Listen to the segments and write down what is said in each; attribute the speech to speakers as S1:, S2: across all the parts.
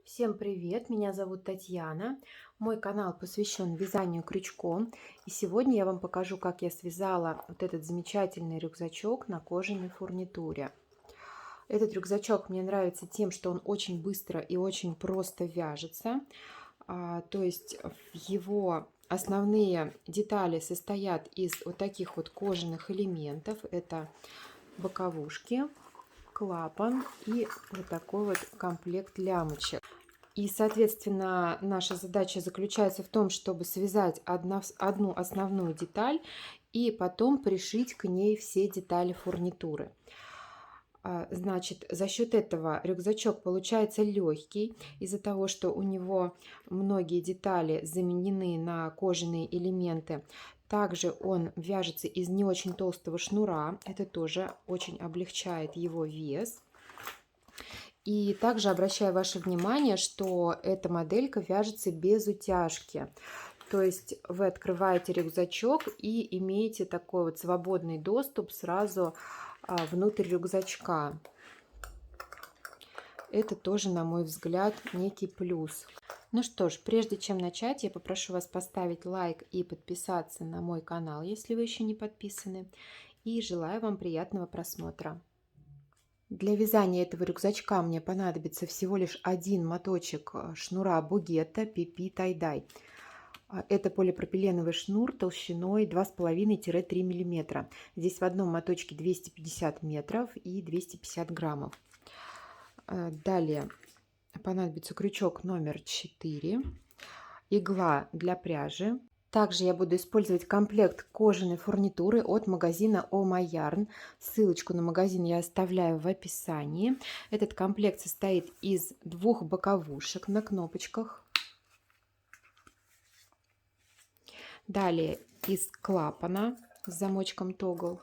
S1: Всем привет! Меня зовут Татьяна. Мой канал посвящен вязанию крючком. И сегодня я вам покажу, как я связала вот этот замечательный рюкзачок на кожаной фурнитуре. Этот рюкзачок мне нравится тем, что он очень быстро и очень просто вяжется. То есть его основные детали состоят из вот таких вот кожаных элементов. Это боковушки, клапан и вот такой вот комплект лямочек. И, соответственно, наша задача заключается в том, чтобы связать одну основную деталь и потом пришить к ней все детали фурнитуры. Значит, за счет этого рюкзачок получается легкий, из-за того, что у него многие детали заменены на кожаные элементы. Также он вяжется из не очень толстого шнура, это тоже очень облегчает его вес. И также обращаю ваше внимание, что эта моделька вяжется без утяжки. То есть вы открываете рюкзачок и имеете такой вот свободный доступ сразу внутрь рюкзачка. Это тоже, на мой взгляд, некий плюс. Ну что ж, прежде чем начать, я попрошу вас поставить лайк и подписаться на мой канал, если вы еще не подписаны. И желаю вам приятного просмотра. Для вязания этого рюкзачка мне понадобится всего лишь один моточек шнура Бугетта PP Tie-Dye. Это полипропиленовый шнур толщиной 2,5-3 мм. Здесь в одном моточке 250 метров и 250 граммов. Далее понадобится крючок номер 4, игла для пряжи. Также я буду использовать комплект кожаной фурнитуры от магазина Oh My Yarn. Ссылочку на магазин я оставляю в описании. Этот комплект состоит из двух боковушек на кнопочках. Далее из клапана с замочком Toggle.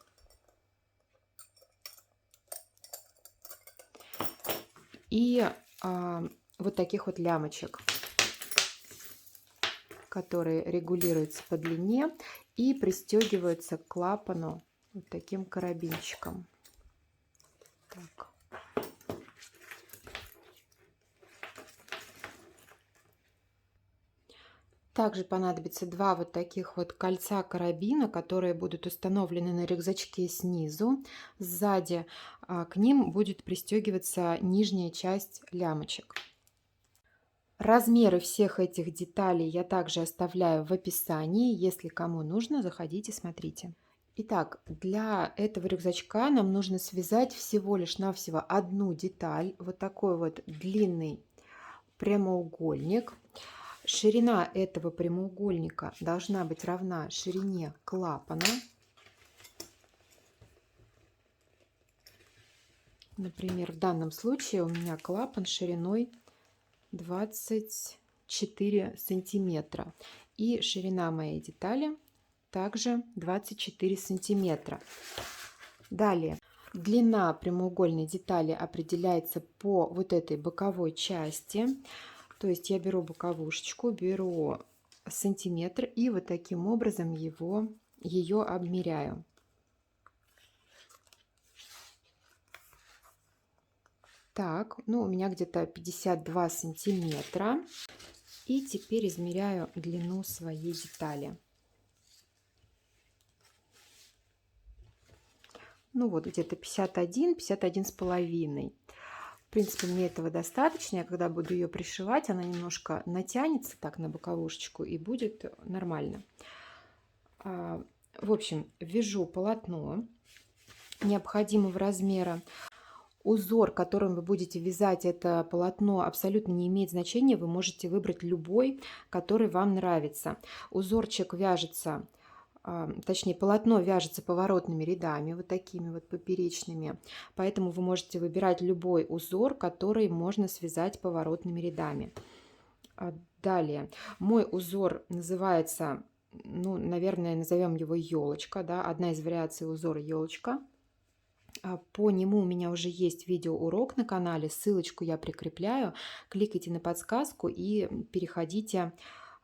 S1: И вот таких вот лямочек, которые регулируются по длине и пристегиваются к клапану вот таким карабинчиком. Так. Также понадобится два вот таких вот кольца карабина, которые будут установлены на рюкзачке снизу. Сзади к ним будет пристегиваться нижняя часть лямочек. Размеры всех этих деталей я также оставляю в описании. Если кому нужно, заходите, смотрите. Итак, для этого рюкзачка нам нужно связать всего лишь навсего одну деталь. Вот такой вот длинный прямоугольник. Ширина этого прямоугольника должна быть равна ширине клапана. Например, в данном случае у меня клапан шириной 24 сантиметра. И ширина моей детали также 24 сантиметра. Далее, длина прямоугольной детали определяется по вот этой боковой части. То есть я беру боковушечку, беру сантиметр и вот таким образом ее обмеряю. Так, ну у меня где-то 52 сантиметра. И теперь измеряю длину своей детали. Ну вот где-то 51 с половиной. В принципе, мне этого достаточно. Я когда буду ее пришивать, она немножко натянется так на боковушечку и будет нормально. В общем, вяжу полотно необходимого размера. Узор, которым вы будете вязать это полотно, абсолютно не имеет значения. Вы можете выбрать любой, который вам нравится. Узорчик вяжется, точнее полотно вяжется поворотными рядами, вот такими вот поперечными. Поэтому вы можете выбирать любой узор, который можно связать поворотными рядами. Далее, мой узор называется, ну, наверное, назовем его елочка, да, одна из вариаций узора елочка. По нему у меня уже есть видеоурок на канале, ссылочку я прикрепляю. Кликайте на подсказку и переходите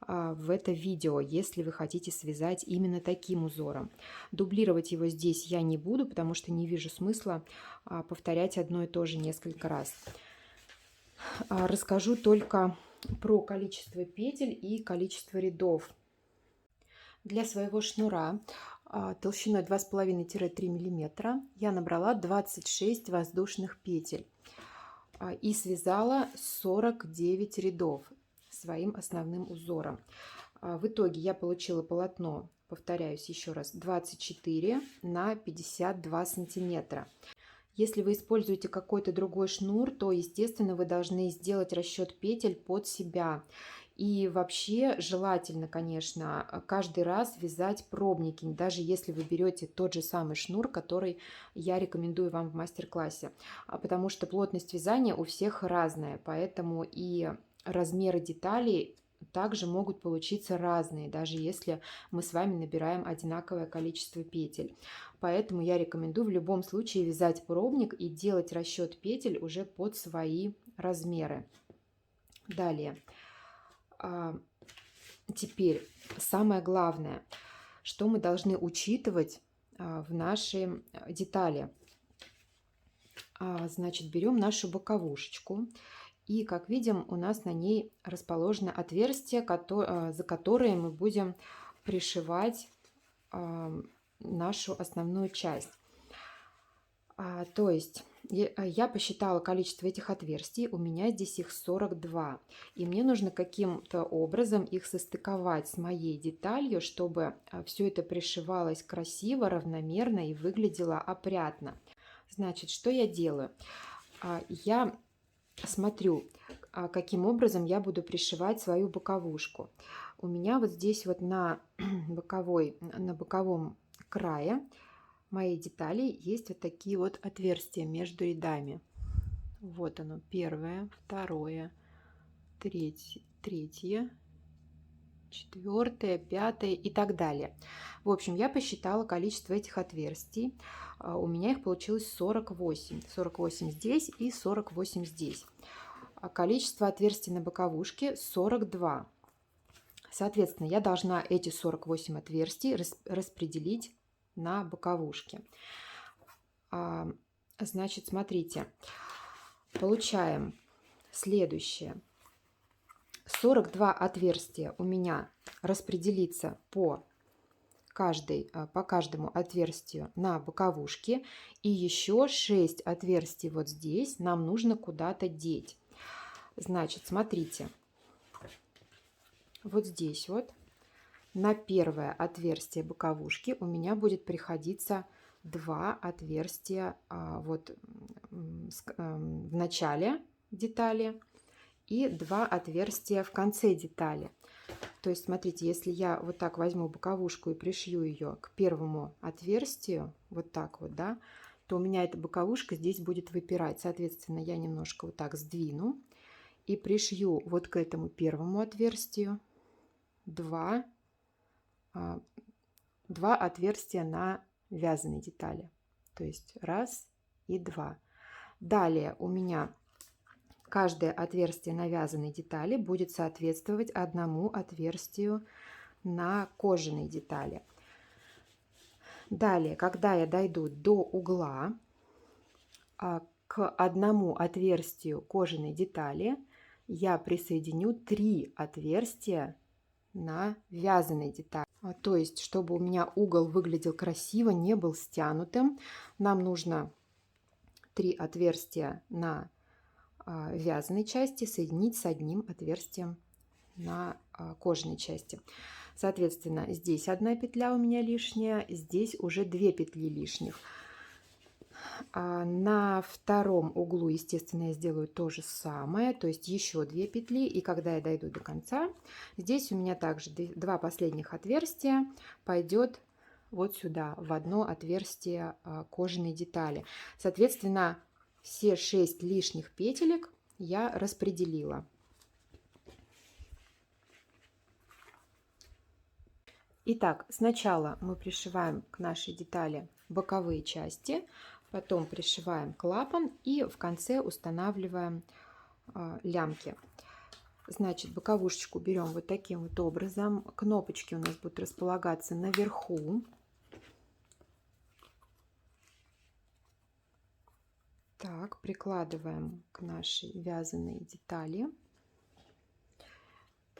S1: в это видео, если вы хотите связать именно таким узором. Дублировать его здесь я не буду, потому что не вижу смысла повторять одно и то же несколько раз. расскажу только про количество петель и количество рядов. Для своего шнура толщиной 2,5-3 мм я набрала 26 воздушных петель и связала 49 рядов своим основным узором. В итоге я получила полотно, повторяюсь еще раз, 24 на 52 сантиметра. Если вы используете какой-то другой шнур, то, естественно, вы должны сделать расчет петель под себя. И вообще желательно, конечно, каждый раз вязать пробники, даже если вы берете тот же самый шнур, который я рекомендую вам в мастер-классе. Потому что плотность вязания у всех разная, поэтому и размеры деталей также могут получиться разные, даже если мы с вами набираем одинаковое количество петель. Поэтому я рекомендую в любом случае вязать пробник и делать расчет петель уже под свои размеры. Далее. Теперь самое главное, что мы должны учитывать в нашей детали. Значит, берем нашу боковушечку. И, как видим, у нас на ней расположено отверстие, за которое мы будем пришивать нашу основную часть. То есть я посчитала количество этих отверстий, у меня здесь их 42. И мне нужно каким-то образом их состыковать с моей деталью, чтобы все это пришивалось красиво, равномерно и выглядело опрятно. Значит, что я делаю? Я смотрю, каким образом я буду пришивать свою боковушку. У меня вот здесь вот на боковом крае моей детали есть вот такие вот отверстия между рядами. Вот оно, первое, второе, третье, четвертое, пятое и так далее. В общем, я посчитала количество этих отверстий. У меня их получилось 48. 48 здесь и 48 здесь. Количество отверстий на боковушке 42. Соответственно, я должна эти 48 отверстий распределить на боковушке. Значит, смотрите, получаем следующее. 42 отверстия у меня распределится по каждому отверстию на боковушке. И еще 6 отверстий вот здесь нам нужно куда-то деть. Значит, смотрите, вот здесь вот на первое отверстие боковушки у меня будет приходиться 2 отверстия в начале детали и 2 отверстия в конце детали. То есть, смотрите, если я вот так возьму боковушку и пришью ее к первому отверстию, вот так вот, да, то у меня эта боковушка здесь будет выпирать. Соответственно, я немножко вот так сдвину и пришью вот к этому первому отверстию 2 отверстия на вязаной детали. То есть 1 и 2. Далее у меня каждое отверстие на вязаной детали будет соответствовать одному отверстию на кожаной детали. Далее, когда я дойду до угла, к одному отверстию кожаной детали я присоединю 3 отверстия на вязаной детали. То есть, чтобы у меня угол выглядел красиво, не был стянутым, нам нужно 3 отверстия на вязаной части соединить с одним отверстием на кожаной части. Соответственно, здесь 1 петля у меня лишняя, здесь уже 2 петли лишних. На втором углу, естественно, я сделаю то же самое, то есть еще 2 петли. И когда я дойду до конца, здесь у меня также 2 последних отверстия пойдет вот сюда, в одно отверстие кожаной детали. Соответственно, все 6 лишних петелек я распределила. Итак, сначала мы пришиваем к нашей детали боковые части, потом пришиваем клапан и в конце устанавливаем лямки. Значит, боковушечку берем вот таким вот образом. Кнопочки у нас будут располагаться наверху. Так, прикладываем к нашей вязаной детали.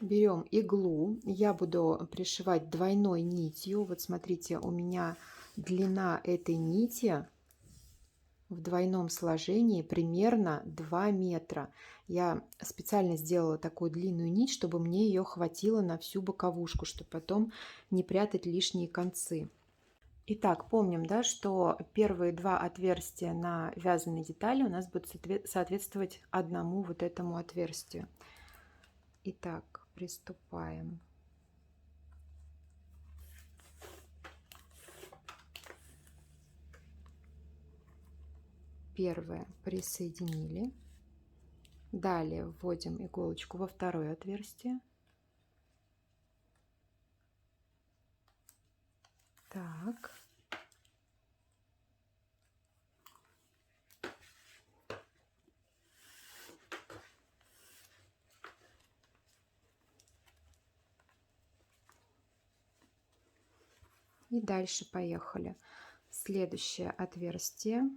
S1: Берем иглу. Я буду пришивать двойной нитью. Вот смотрите, у меня длина этой нити в двойном сложении примерно 2 метра. Я специально сделала такую длинную нить, чтобы мне ее хватило на всю боковушку, чтобы потом не прятать лишние концы. Итак, помним, да, что первые два отверстия на вязаной детали у нас будут соответствовать одному вот этому отверстию. Итак, приступаем. Первое присоединили. Далее вводим иголочку во второе отверстие. Так. И дальше поехали. Следующее отверстие.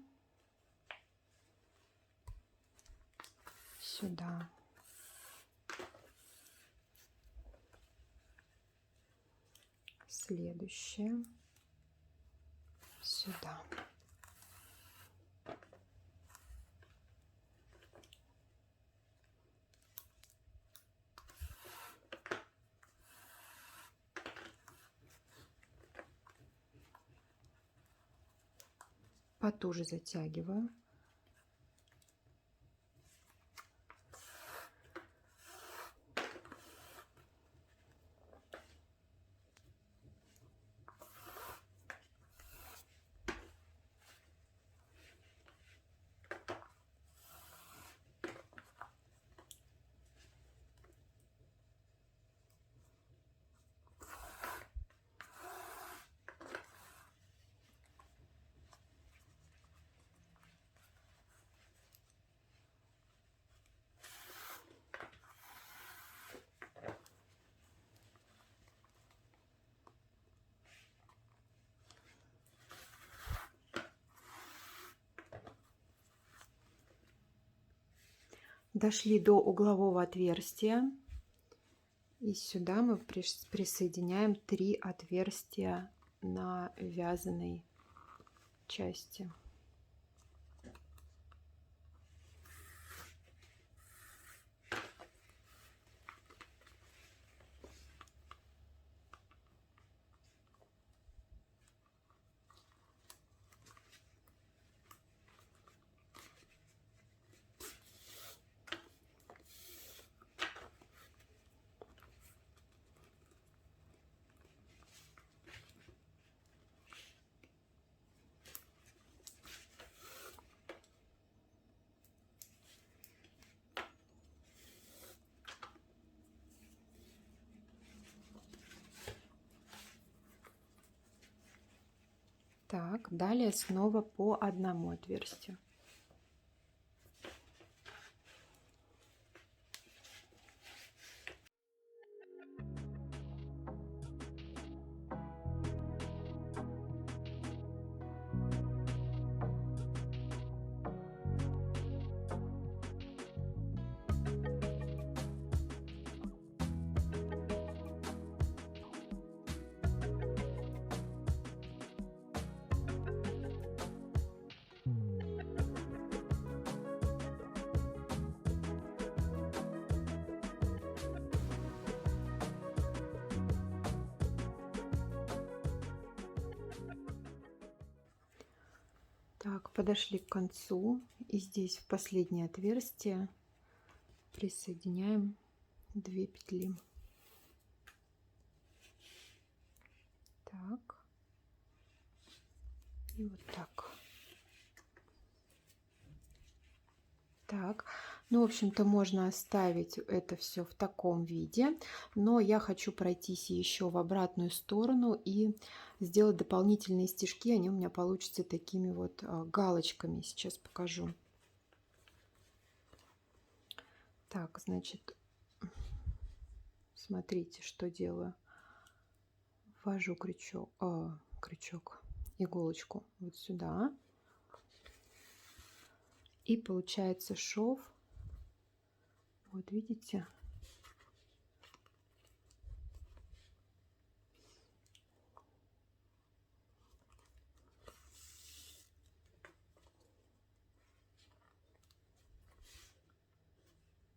S1: Сюда. Следующее. Сюда. Потуже затягиваю. Дошли до углового отверстия. И сюда мы присоединяем 3 отверстия на вязаной части. Так, далее снова по одному отверстию. Так, подошли к концу, и здесь в последнее отверстие присоединяем 2 петли. Так, и вот так. Так, ну, в общем-то, можно оставить это все в таком виде, но я хочу пройтись еще в обратную сторону и сделать дополнительные стежки. Они у меня получатся такими вот галочками. Сейчас покажу. Так, значит, смотрите, что делаю. Ввожу иголочку вот сюда. И получается шов. Вот видите?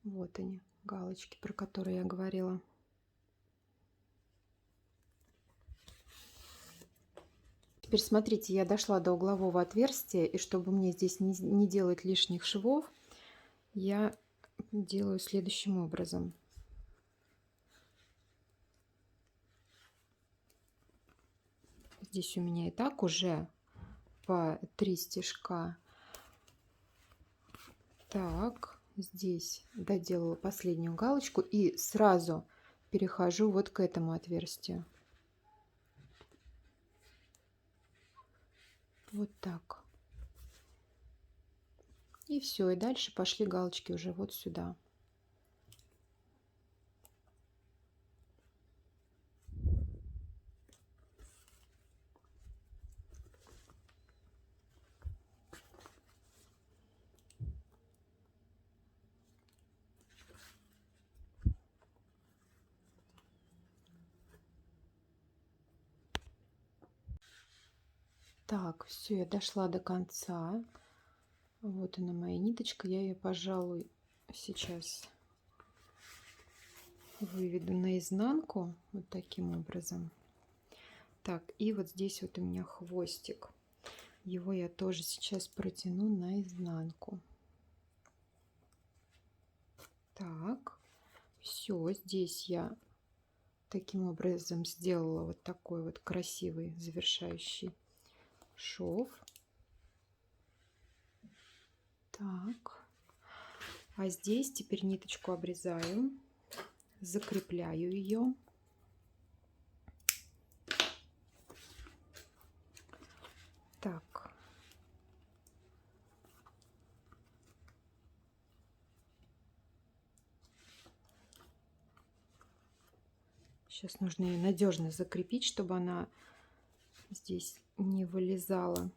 S1: Вот они, галочки, про которые я говорила. Теперь смотрите, я дошла до углового отверстия, и чтобы мне здесь не делать лишних швов, я делаю следующим образом. Здесь у меня и так уже по 3 стежка. Так, здесь доделала последнюю галочку и сразу перехожу вот к этому отверстию. Вот так. И все, и дальше пошли галочки уже вот сюда. Так, все, я дошла до конца. Вот она моя ниточка. Я ее, пожалуй, сейчас выведу наизнанку вот таким образом. Так, и вот здесь вот у меня хвостик. Его я тоже сейчас протяну наизнанку. Так, все, здесь я таким образом сделала вот такой вот красивый завершающий шов. Так, а здесь теперь ниточку обрезаю, закрепляю ее. Так, сейчас нужно ее надежно закрепить, чтобы она здесь не вылезала.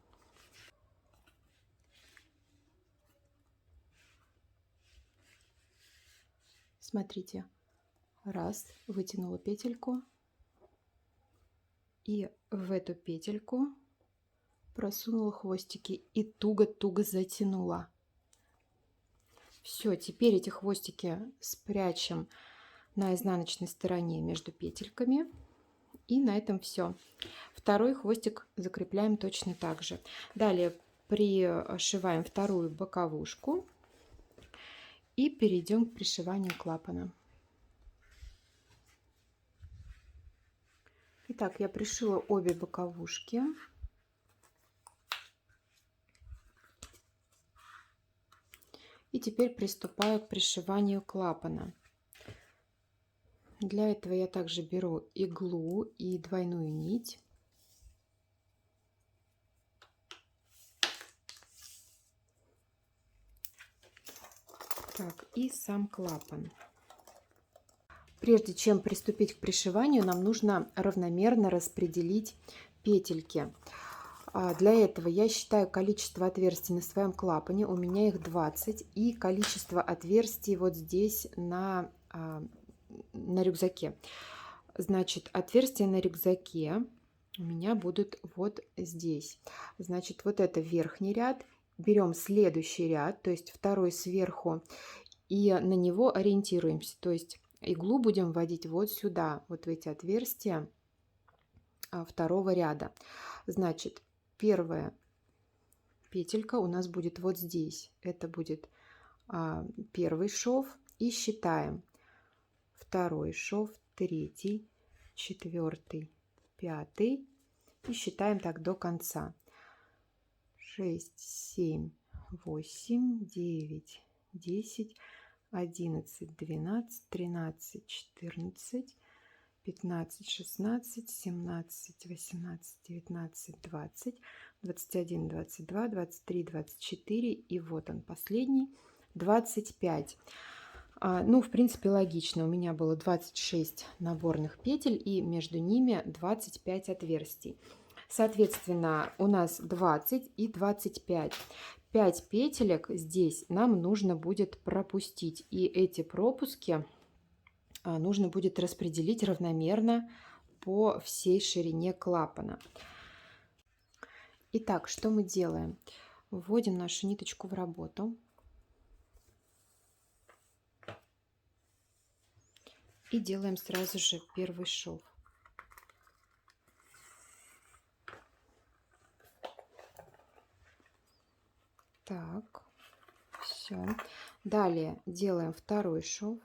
S1: Смотрите, раз, вытянула петельку и в эту петельку просунула хвостики и туго-туго затянула. Все, теперь эти хвостики спрячем на изнаночной стороне между петельками. И на этом все. Второй хвостик закрепляем точно так же. Далее пришиваем вторую боковушку и перейдем к пришиванию клапана. Итак, я пришила обе боковушки. И теперь приступаю к пришиванию клапана. Для этого я также беру иглу и двойную нить. Так, и сам клапан. Прежде чем приступить к пришиванию, нам нужно равномерно распределить петельки. Для этого я считаю количество отверстий на своем клапане, у меня их 20, и количество отверстий вот здесь на рюкзаке. Значит, отверстия на рюкзаке у меня будут вот здесь. Значит, вот это верхний ряд. Берем следующий ряд, то есть второй сверху, и на него ориентируемся. То есть иглу будем вводить вот сюда, вот в эти отверстия второго ряда. Значит, первая петелька у нас будет вот здесь. Это будет первый шов. И считаем. Второй шов, третий, четвертый, пятый. И считаем так до конца. 6, 7, 8, 9, 10, 11, 12, 13, 14, 15, 16, 17, 18, 19, 20, 21, 22, 23, 24. И вот он последний, 25. Ну, в принципе, логично. У меня было 26 наборных петель и между ними 25 отверстий. Соответственно, у нас 20 и 25. 5 петелек здесь нам нужно будет пропустить. И эти пропуски нужно будет распределить равномерно по всей ширине клапана. Итак, что мы делаем? Вводим нашу ниточку в работу. И делаем сразу же первый шов. Так, все. Далее делаем второй шов.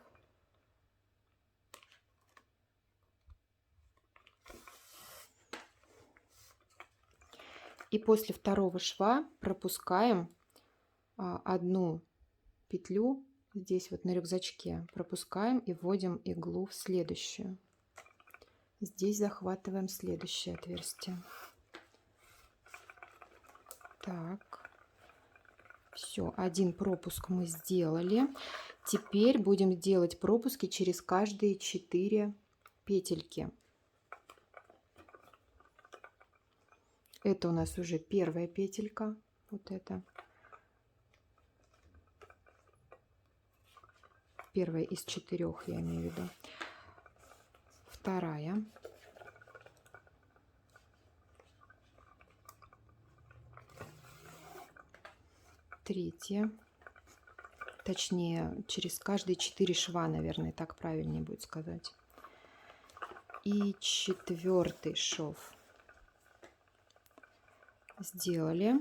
S1: И после второго шва пропускаем одну петлю здесь вот на рюкзачке, пропускаем и вводим иглу в следующую. Здесь захватываем следующее отверстие. Так, все, один пропуск мы сделали. Теперь будем делать пропуски через каждые 4 петельки. Это у нас уже первая петелька, вот это. Первая из 4, я имею в виду. Вторая. Третья. Точнее, через каждые 4 шва, наверное, так правильнее будет сказать. И 4-й шов. Сделали.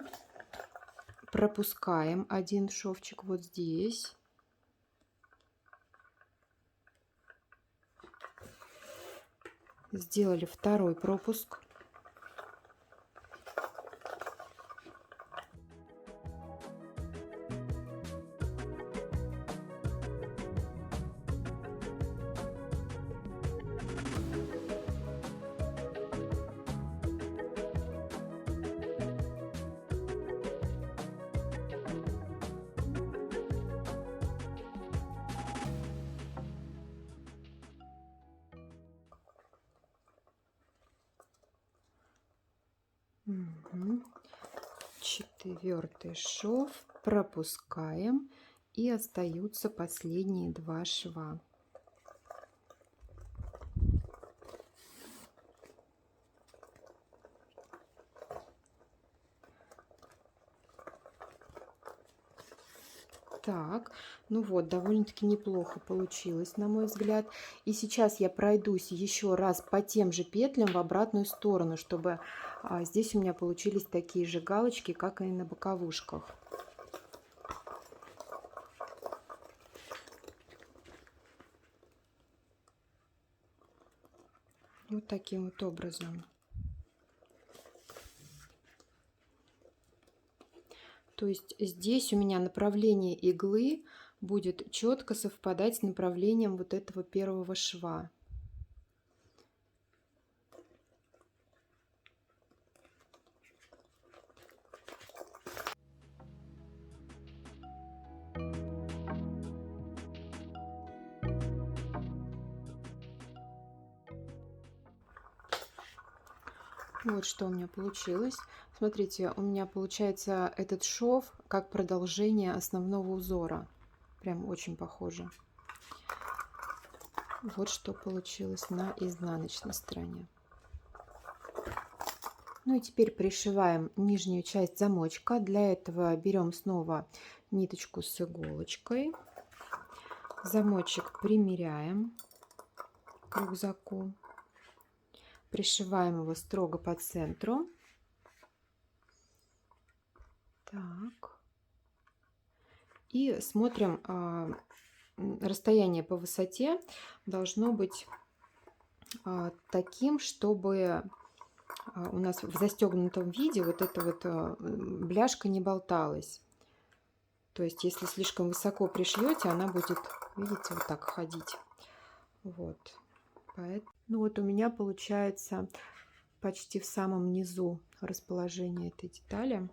S1: Пропускаем один шовчик вот здесь. Сделали второй пропуск. Угу. 4-й шов пропускаем, и остаются последние 2 шва. Так, ну вот, довольно-таки неплохо получилось, на мой взгляд. И сейчас я пройдусь еще раз по тем же петлям в обратную сторону, чтобы здесь у меня получились такие же галочки, как и на боковушках. Вот таким вот образом. То есть здесь у меня направление иглы будет четко совпадать с направлением вот этого первого шва. Вот что у меня получилось. Смотрите, у меня получается этот шов как продолжение основного узора. Прям очень похоже. Вот что получилось на изнаночной стороне. Ну и теперь пришиваем нижнюю часть замочка. Для этого берем снова ниточку с иголочкой. Замочек примеряем к рюкзаку. Пришиваем его строго по центру. Так. И смотрим, расстояние по высоте должно быть таким, чтобы у нас в застегнутом виде вот эта вот бляшка не болталась. То есть, если слишком высоко пришьете, она будет, видите, вот так ходить. Вот. Ну вот у меня получается почти в самом низу расположение этой детали.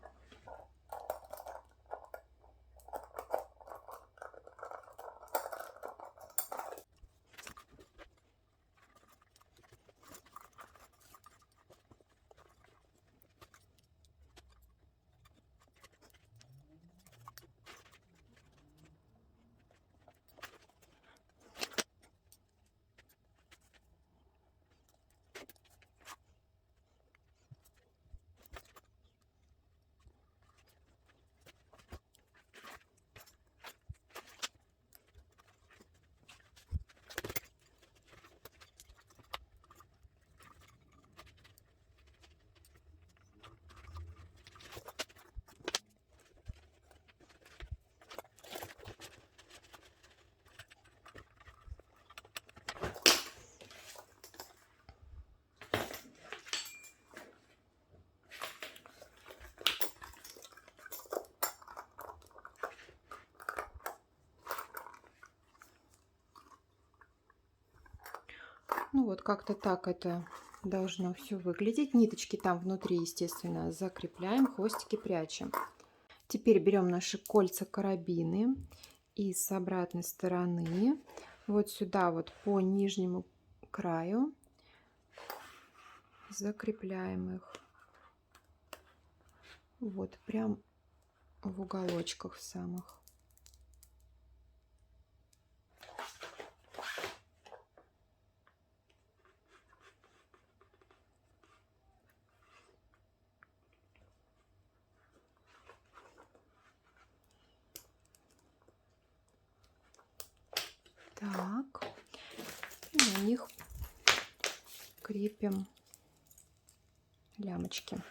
S1: Ну вот как-то так это должно все выглядеть. Ниточки там внутри, естественно, закрепляем, хвостики прячем. Теперь берем наши кольца-карабины и с обратной стороны вот сюда вот по нижнему краю закрепляем их. Вот прям в уголочках самых. Так, и на них крепим лямочки.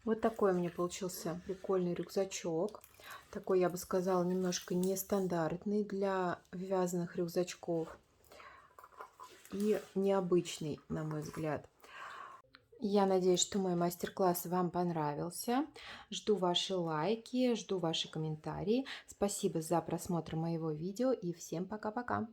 S1: Вот такой у меня получился прикольный рюкзачок. Такой, я бы сказала, немножко нестандартный для вязаных рюкзачков. И необычный, на мой взгляд. Я надеюсь, что мой мастер-класс вам понравился. Жду ваши лайки, жду ваши комментарии. Спасибо за просмотр моего видео и всем пока-пока.